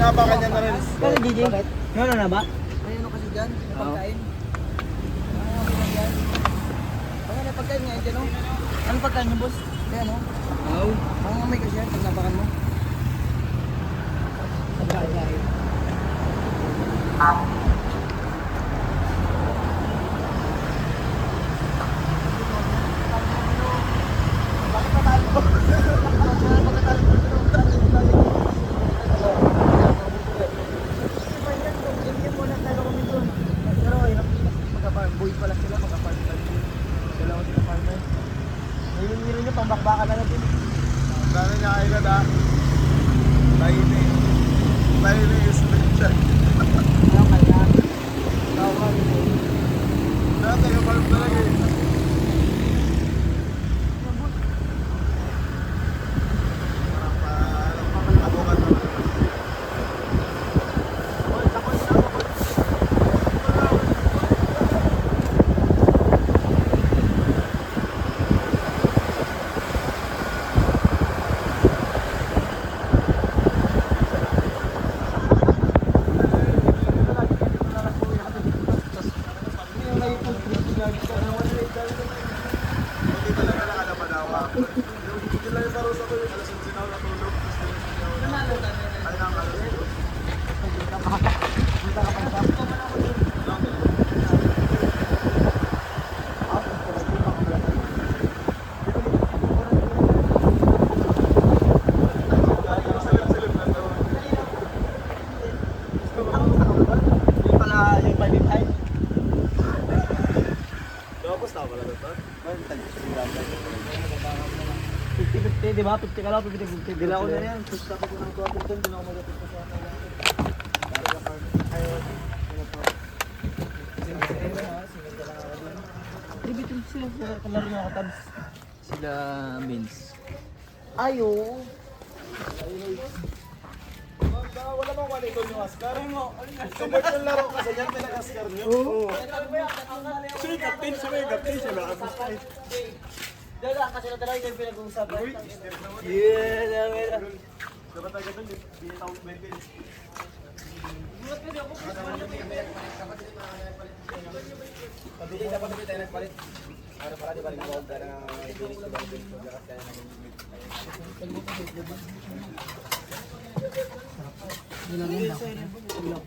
Hinahabakan niya na rin. Kasi DJ, ano na ba? May ano kasi dyan, may pagkain. Ano pagkain nga dyan, no? Ano pagkain niyo, boss? Kaya, no? Oo. May kasi yan, pag nabakan mo. Pagkain. Boy pala sila, mag-apartment pala sila. Dalawa sila farmer. Ngayon nyo nyo, pambakbakan na natin. Dami niya kayo na da. Tiny. Tiny is mention. Ayaw kaya. Tawag. Dati yung farm talaga eh. Di ba? 50 ka lang, 50. Dila ko na yan. Gusto ko ng 2 doon, din ako mag-apit pa sa akin. Ibitin sila sa kalaro ng katabs. Sila Vince. Ayo. Wala mong kwalito yung Oscar. Support yung laro kasi yan pinag-Oscar nyo. Oo. Siya yung captain, siya na-assist. Dala, kasi na talaga yung pinag-uusapan. Yeah, dami na. Dapat agad doon, binitawag ba yun? Pabili, dapat namin tayo nagpalit. Para pala di ba rin ako na finish ko ba rin ko lakas kaya namin. Nilagyan na.